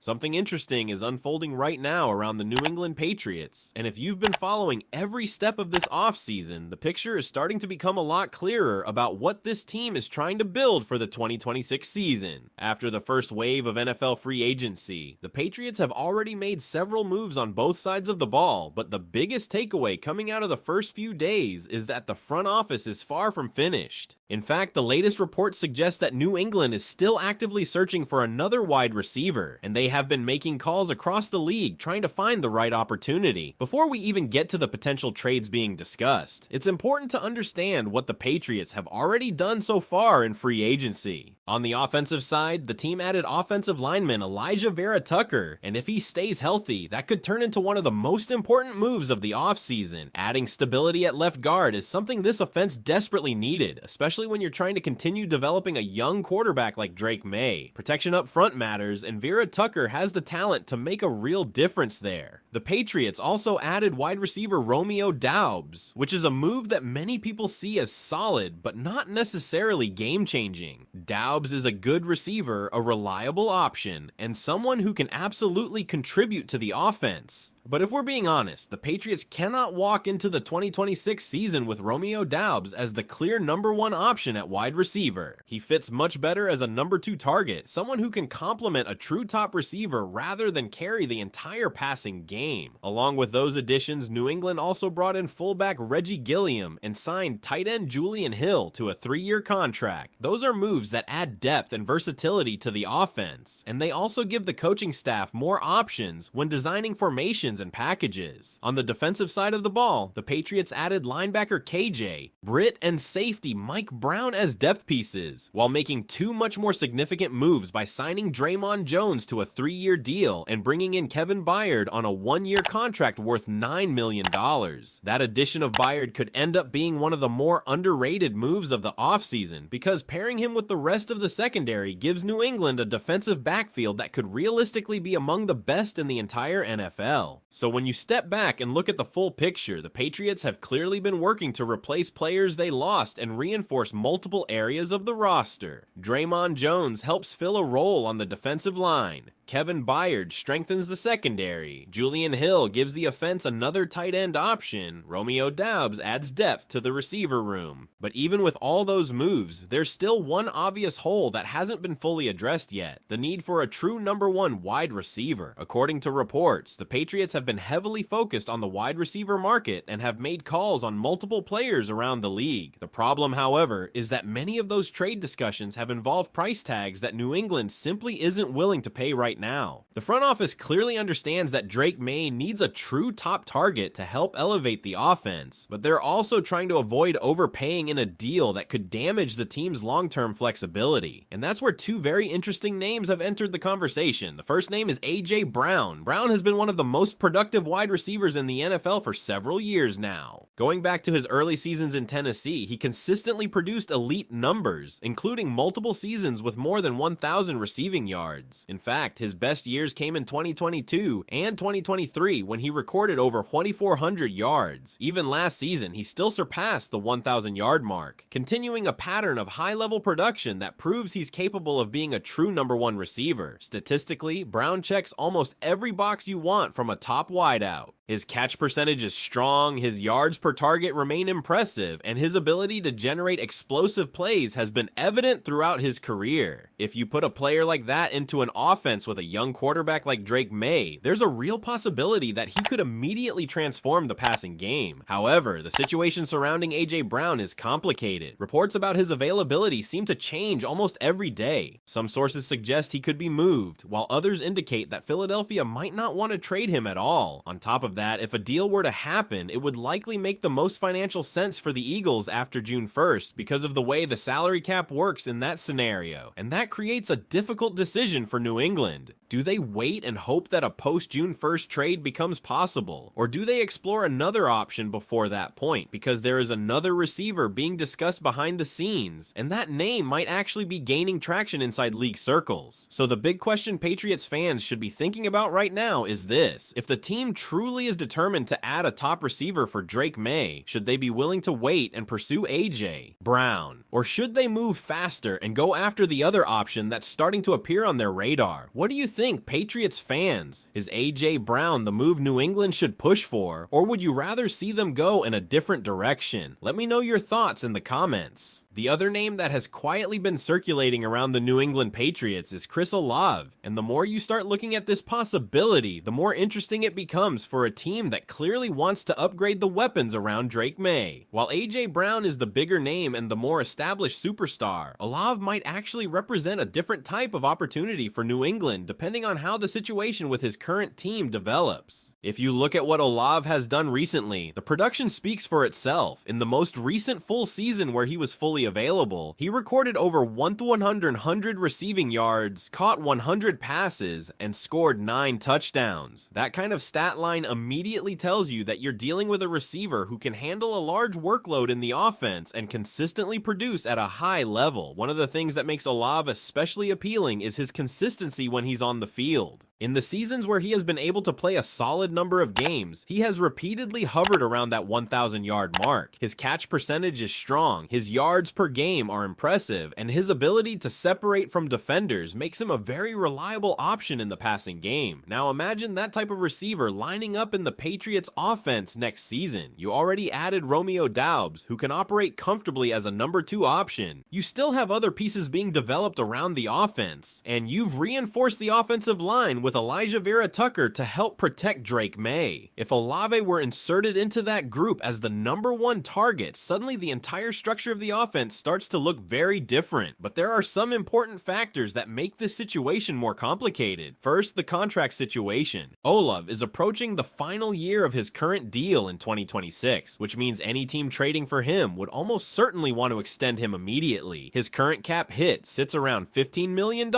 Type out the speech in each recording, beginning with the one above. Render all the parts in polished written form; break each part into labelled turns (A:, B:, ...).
A: Something interesting is unfolding right now around the New England Patriots, and if you've been following every step of this offseason, the picture is starting to become a lot clearer about what this team is trying to build for the 2026 season. After the first wave of NFL free agency, the Patriots have already made several moves on both sides of the ball, but the biggest takeaway coming out of the first few days is that the front office is far from finished. In fact, the latest reports suggest that New England is still actively searching for another wide receiver, and they have been making calls across the league trying to find the right opportunity. Before we even get to the potential trades being discussed, it's important to understand what the Patriots have already done so far in free agency. On the offensive side, the team added offensive lineman Elijah Vera Tucker, and if he stays healthy, that could turn into one of the most important moves of the offseason. Adding stability at left guard is something this offense desperately needed, especially when you're trying to continue developing a young quarterback like Drake Maye. Protection up front matters, and Vera Tucker has the talent to make a real difference there. The Patriots also added wide receiver Romeo Doubs, which is a move that many people see as solid, but not necessarily game-changing. Doubs is a good receiver, a reliable option, and someone who can absolutely contribute to the offense. But if we're being honest, the Patriots cannot walk into the 2026 season with Romeo Doubs as the clear number one option at wide receiver. He fits much better as a number 2 target, someone who can complement a true top receiver rather than carry the entire passing game. Along with those additions, New England also brought in fullback Reggie Gilliam and signed tight end Julian Hill to a 3-year contract. Those are moves that add depth and versatility to the offense, and they also give the coaching staff more options when designing formations and packages. On the defensive side of the ball, the Patriots added linebacker KJ, Britt, and safety Mike Brown as depth pieces, while making 2 much more significant moves by signing Draymond Jones to a 3-year deal and bringing in Kevin Byard on a 1-year contract worth $9 million. That addition of Byard could end up being one of the more underrated moves of the offseason, because pairing him with the rest of the secondary gives New England a defensive backfield that could realistically be among the best in the entire NFL. So when you step back and look at the full picture, the Patriots have clearly been working to replace players they lost and reinforce multiple areas of the roster. Draymond Jones helps fill a role on the defensive line. Kevin Byard strengthens the secondary. Julian Hill gives the offense another tight end option. Romeo Doubs adds depth to the receiver room. But even with all those moves, there's still one obvious hole that hasn't been fully addressed yet: the need for a true number 1 wide receiver. According to reports, the Patriots have been heavily focused on the wide receiver market and have made calls on multiple players around the league. The problem, however, is that many of those trade discussions have involved price tags that New England simply isn't willing to pay right now. The front office clearly understands that Drake Maye needs a true top target to help elevate the offense, but they're also trying to avoid overpaying in a deal that could damage the team's long-term flexibility. And that's where 2 very interesting names have entered the conversation. The first name is A.J. Brown. Brown has been one of the most productive wide receivers in the NFL for several years now. Going back to his early seasons in Tennessee, he consistently produced elite numbers, including multiple seasons with more than 1,000 receiving yards. In fact, his best years came in 2022 and 2023 when he recorded over 2,400 yards. Even last season, he still surpassed the 1,000-yard mark, continuing a pattern of high-level production that proves he's capable of being a true number 1 receiver. Statistically, Brown checks almost every box you want from a top wideout. His catch percentage is strong, his yards per target remain impressive, and his ability to generate explosive plays has been evident throughout his career. If you put a player like that into an offense with a young quarterback like Drake Maye, there's a real possibility that he could immediately transform the passing game. However, the situation surrounding A.J. Brown is complicated. Reports about his availability seem to change almost every day. Some sources suggest he could be moved, while others indicate that Philadelphia might not want to trade him at all. On top of that, if a deal were to happen, it would likely make the most financial sense for the Eagles after June 1st because of the way the salary cap works in that scenario, and that creates a difficult decision for New England. Do they wait and hope that a post-June 1st trade becomes possible? Or do they explore another option before that point, because there is another receiver being discussed behind the scenes, and that name might actually be gaining traction inside league circles? So the big question Patriots fans should be thinking about right now is this: if the team truly clearly is determined to add a top receiver for Drake Maye, should they be willing to wait and pursue AJ Brown? Or should they move faster and go after the other option that's starting to appear on their radar? What do you think, Patriots fans? Is AJ Brown the move New England should push for, or would you rather see them go in a different direction? Let me know your thoughts in the comments. The other name that has quietly been circulating around the New England Patriots is Chris Olave, and the more you start looking at this possibility, the more interesting it becomes for a team that clearly wants to upgrade the weapons around Drake Maye. While AJ Brown is the bigger name and the more established superstar, Olave might actually represent a different type of opportunity for New England depending on how the situation with his current team develops. If you look at what Olave has done recently, the production speaks for itself. In the most recent full season where he was fully available, he recorded over 100 receiving yards, caught 100 passes, and scored 9 touchdowns. That kind of stat line immediately tells you that you're dealing with a receiver who can handle a large workload in the offense and consistently produce at a high level. One of the things that makes Olave especially appealing is his consistency when he's on the field. In the seasons where he has been able to play a solid number of games, he has repeatedly hovered around that 1,000-yard mark. His catch percentage is strong, his yards per game are impressive, and his ability to separate from defenders makes him a very reliable option in the passing game. Now imagine that type of receiver lining up in the Patriots offense next season. You already added Romeo Doubs, who can operate comfortably as a number 2 option. You still have other pieces being developed around the offense, and you've reinforced the offensive line with Elijah Vera Tucker to help protect Drake Maye. If Olave were inserted into that group as the number 1 target, suddenly the entire structure of the offense starts to look very different. But there are some important factors that make this situation more complicated. First, the contract situation. Olave is approaching the final year of his current deal in 2026, which means any team trading for him would almost certainly want to extend him immediately. His current cap hit sits around $15 million,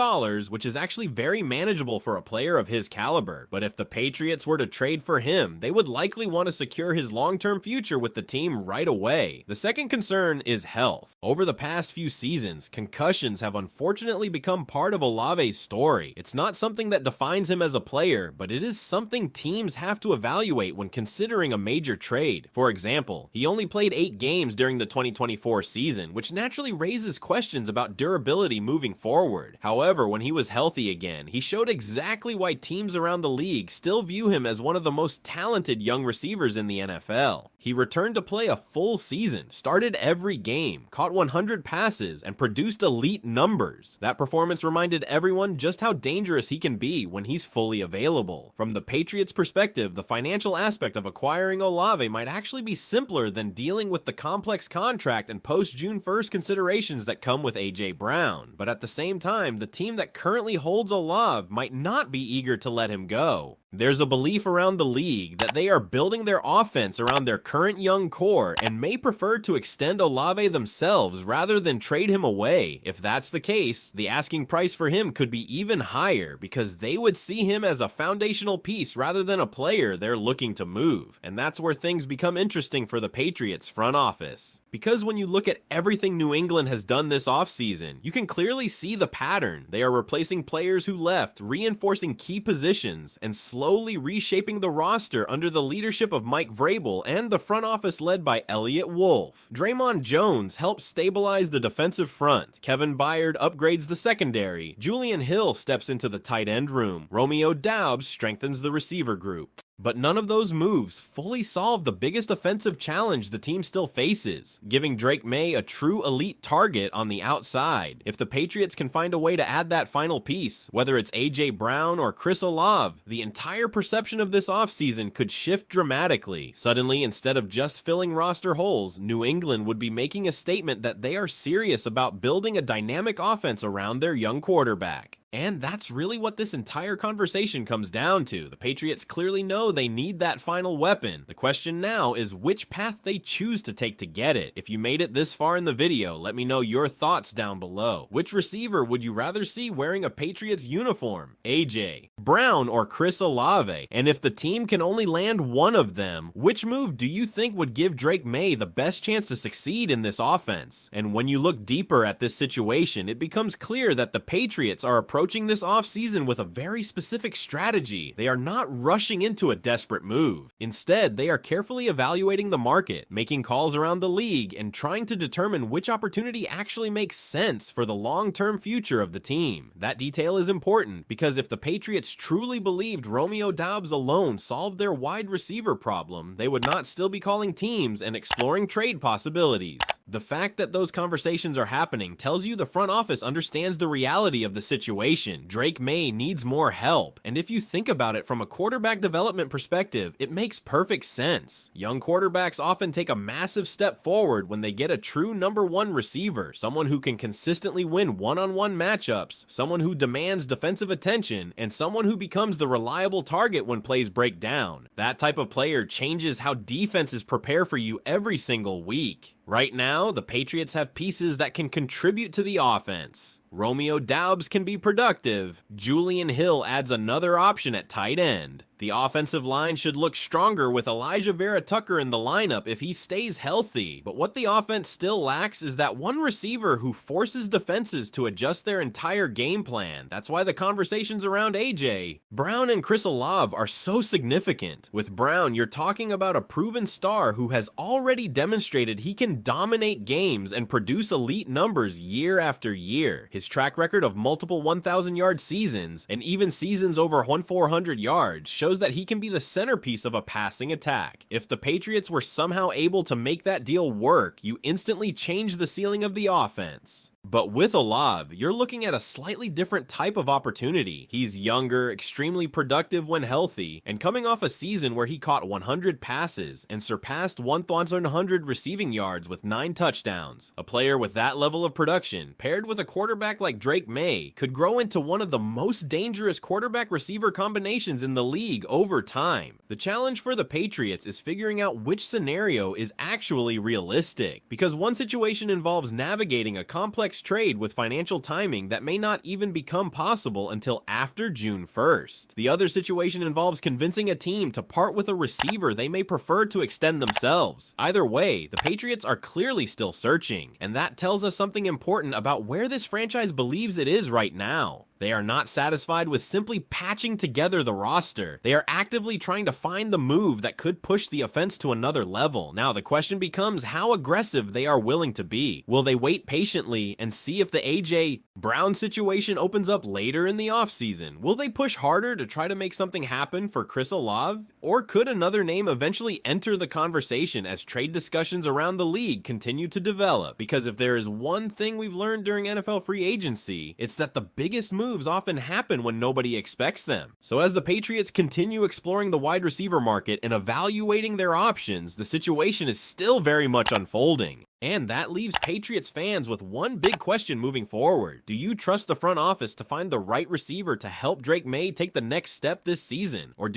A: which is actually very manageable for a player of his caliber. But if the Patriots were to trade for him, they would likely want to secure his long-term future with the team right away. The second concern is health. Over the past few seasons, concussions have unfortunately become part of Olave's story. It's not something that defines him as a player, but it is something teams have to evaluate when considering a major trade. For example, he only played 8 games during the 2024 season, which naturally raises questions about durability moving forward. However, when he was healthy again, he showed exactly why teams around the league still view him as one of the most talented young receivers in the NFL. He returned to play a full season, started every game, caught 100 passes, and produced elite numbers. That performance reminded everyone just how dangerous he can be when he's fully available. From the Patriots' perspective, the financial aspect of acquiring Olave might actually be simpler than dealing with the complex contract and post-June 1st considerations that come with AJ Brown. But at the same time, the team that currently holds Olave might not be eager to let him go. There's a belief around the league that they are building their offense around their current young core and may prefer to extend Olave themselves rather than trade him away. If that's the case, the asking price for him could be even higher because they would see him as a foundational piece rather than a player they're looking to move. And that's where things become interesting for the Patriots front office. Because when you look at everything New England has done this offseason, you can clearly see the pattern. They are replacing players who left, reinforcing key positions, and slowly reshaping the roster under the leadership of Mike Vrabel and the front office led by Elliott Wolf. Draymond Jones helps stabilize the defensive front. Kevin Byard upgrades the secondary. Julian Hill steps into the tight end room. Romeo Doubs strengthens the receiver group. But none of those moves fully solve the biggest offensive challenge the team still faces, giving Drake Maye a true elite target on the outside. If the Patriots can find a way to add that final piece, whether it's AJ Brown or Chris Olave, the entire perception of this offseason could shift dramatically. Suddenly, instead of just filling roster holes, New England would be making a statement that they are serious about building a dynamic offense around their young quarterback. And that's really what this entire conversation comes down to. The Patriots clearly know they need that final weapon. The question now is which path they choose to take to get it. If you made it this far in the video, let me know your thoughts down below. Which receiver would you rather see wearing a Patriots uniform? AJ Brown or Chris Olave? And if the team can only land one of them, which move do you think would give Drake Maye the best chance to succeed in this offense? And when you look deeper at this situation, it becomes clear that the Patriots are approaching approaching this offseason with a very specific strategy. They are not rushing into a desperate move. Instead, they are carefully evaluating the market, making calls around the league, and trying to determine which opportunity actually makes sense for the long-term future of the team. That detail is important because if the Patriots truly believed Romeo Doubs alone solved their wide receiver problem, they would not still be calling teams and exploring trade possibilities. The fact that those conversations are happening tells you the front office understands the reality of the situation. Drake Maye needs more help, and if you think about it from a quarterback development perspective, it makes perfect sense. Young quarterbacks often take a massive step forward when they get a true number one receiver, someone who can consistently win one-on-one matchups, someone who demands defensive attention, and someone who becomes the reliable target when plays break down. That type of player changes how defenses prepare for you every single week. Right now, the Patriots have pieces that can contribute to the offense. Romeo Doubs can be productive. Julian Hill adds another option at tight end. The offensive line should look stronger with Elijah Vera-Tucker in the lineup if he stays healthy, but what the offense still lacks is that one receiver who forces defenses to adjust their entire game plan. That's why the conversations around A.J. Brown and Chris Olave are so significant. With Brown, you're talking about a proven star who has already demonstrated he can dominate games and produce elite numbers year after year. His track record of multiple 1,000-yard seasons, and even seasons over 400 yards, shows that he can be the centerpiece of a passing attack. If the Patriots were somehow able to make that deal work, you instantly change the ceiling of the offense. But with Olave, you're looking at a slightly different type of opportunity. He's younger, extremely productive when healthy, and coming off a season where he caught 100 passes and surpassed 1,100 receiving yards with 9 touchdowns. A player with that level of production, paired with a quarterback like Drake Maye, could grow into one of the most dangerous quarterback-receiver combinations in the league over time. The challenge for the Patriots is figuring out which scenario is actually realistic, because one situation involves navigating a complex trade with financial timing that may not even become possible until after June 1st. The other situation involves convincing a team to part with a receiver they may prefer to extend themselves. Either way, the Patriots are clearly still searching, and that tells us something important about where this franchise believes it is right now. They are not satisfied with simply patching together the roster. They are actively trying to find the move that could push the offense to another level. Now, the question becomes how aggressive they are willing to be. Will they wait patiently and see if the A.J. Brown situation opens up later in the offseason? Will they push harder to try to make something happen for Chris Olave? Or could another name eventually enter the conversation as trade discussions around the league continue to develop? Because if there is one thing we've learned during NFL free agency, it's that the biggest moves often happen when nobody expects them. So as the Patriots continue exploring the wide receiver market and evaluating their options, the situation is still very much unfolding. And that leaves Patriots fans with one big question moving forward. Do you trust the front office to find the right receiver to help Drake Maye take the next step this season? Or do you